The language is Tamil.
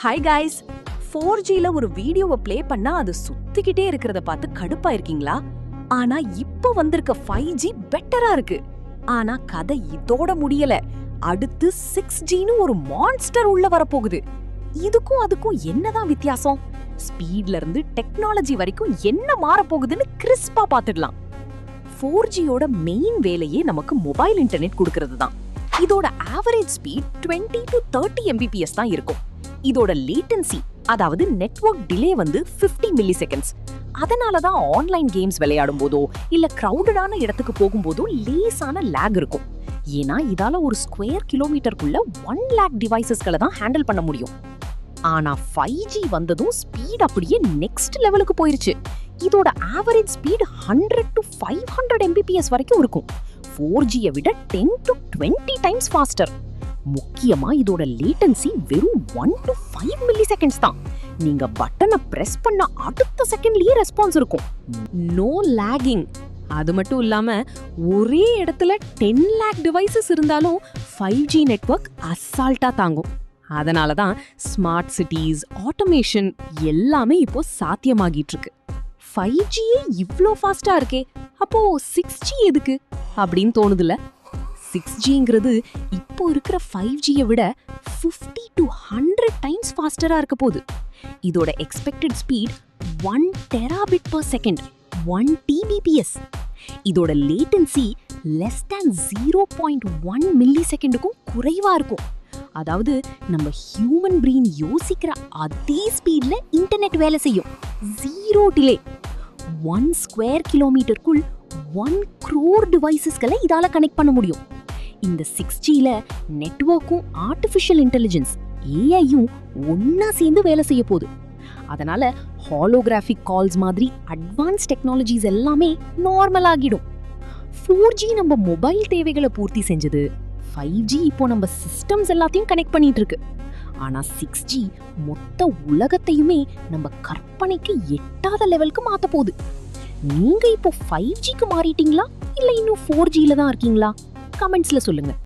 ஹாய் காய்ஸ், 4Gல ஒரு வீடியோவை ப்ளே பண்ணா அது சுத்திக்கிட்டே இருக்கிறத பார்த்து கடுப்பா இருக்கீங்களா? ஆனா இப்ப வந்திருக்க 5G பெட்டரா இருக்கு. ஆனா கதை இதோட முடியல. அடுத்து 6Gன்னு ஒரு மான்ஸ்டர் உள்ள வரப்போகுது. இதுக்கும் அதுக்கும் என்னதான் வித்தியாசம்? ஸ்பீட்ல இருந்து டெக்னாலஜி வரைக்கும் என்ன மாறப்போகுதுன்னு கிறிஸ்பா பார்த்துடலாம். 4Gயோட மெயின் வேலையே நமக்கு மொபைல் இன்டர்நெட் கொடுக்கிறது தான். இதோட ஆவரேஜ் ஸ்பீட் 20 to 30 Mbps தான் இருக்கும். இதோட லேட்டன்சி, அதாவது நெட்வொர்க் டிலே 50 மில்லி செகண்ட்ஸ். அதனால தான் ஆன்லைன் கேம்ஸ் விளையாடும் போதோ இல்ல கிரவுடடான இடத்துக்கு போகும்போதோ லேசான லேக் இருக்கும். ஏன்னா இதால ஒரு ஸ்கொயர் கிலோமீட்டருக்குள்ள 1 lakh டிவைசஸ்களை தான் ஹேண்டில் பண்ண முடியும். ஆனா 5G வந்ததும் ஸ்பீட் அப்படியே நெக்ஸ்ட் லெவலுக்கு போயிருச்சு. இதோட ஆவரேஜ் ஸ்பீட் 100 to 500 Mbps வரைக்கும் இருக்கும். 4Gயை விட 10 to 20 டைம்ஸ் ஃபாஸ்டர். முக்கியமா இதோட லேட்டன்சி வெறும் 1 to 5 மில்லி செகண்ட்ஸ் தான். நீங்க பட்டனை பிரஸ் பண்ண அடுத்த செகண்ட்லயே ரெஸ்பான்ஸ் இருக்கும். No lagging. அது மட்டும் இல்லாம ஒரே இடத்துல 10 lakh டிவைசஸ் இருந்தாலும் 5G நெட்வொர்க் அசால்ட்டா தாங்கும். அதனால தான் ஸ்மார்ட் சிட்டிஸ், ஆட்டோமேஷன் எல்லாமே இப்போ சாத்தியமாகிட்டு இருக்கு. 5Gயே இவ்ளோ ஃபாஸ்டா இருக்கே, அப்போ 6G எதுக்கு அப்படின்னு தோணுதுல? 6Gங்கிறது இப்போ இருக்கிற 5Gயை விட 50 to 100 டைம்ஸ் ஃபாஸ்டரா இருக்க போகுது. இதோட expected speed 1 terabit per second, 1 Tbps. இதோட லேட்டன்சி less than 0.1 மில்லி செகண்டுக்கும் குறைவா இருக்கும். அதாவது நம்ம ஹியூமன் பிரெயின் யோசிக்கிற அதே ஸ்பீட்ல இன்டர்நெட் வேலை செய்யும். 0 டிலே. 1 ஸ்கொயர் கிலோமீட்டருக்குள் 1 crore டிவைசஸ்களை இதால கனெக்ட் பண்ண முடியும். இந்த 6Gல நெட்வொர்க்கும் ஆர்டிஃபிஷியல் இன்டெலிஜென்ஸ் ஏஐயும் ஒன்னா சேர்ந்து வேலை செய்ய போகுது. அதனால ஹாலோகிராஃபிக் கால்ஸ் மாதிரி அட்வான்ஸ் டெக்னாலஜிஸ் எல்லாமே நார்மல் ஆகிடும். 4G நம்ம மொபைல் தேவைகளை பூர்த்தி செஞ்சது. 5G இப்போ நம்ம சிஸ்டம்ஸ் எல்லாத்தையும் கனெக்ட் பண்ணிட்டு இருக்கு. ஆனா 6G மொத்த உலகத்தையுமே நம்ம கற்பனைக்கு எட்டாத லெவலுக்கு மாத்த போகுது. நீங்க இப்போ 5Gக்கு மாறிட்டீங்களா இல்ல இன்னும் 4Gல தான் இருக்கீங்களா? கமெண்ட்ஸ்ல சொல்லுங்க.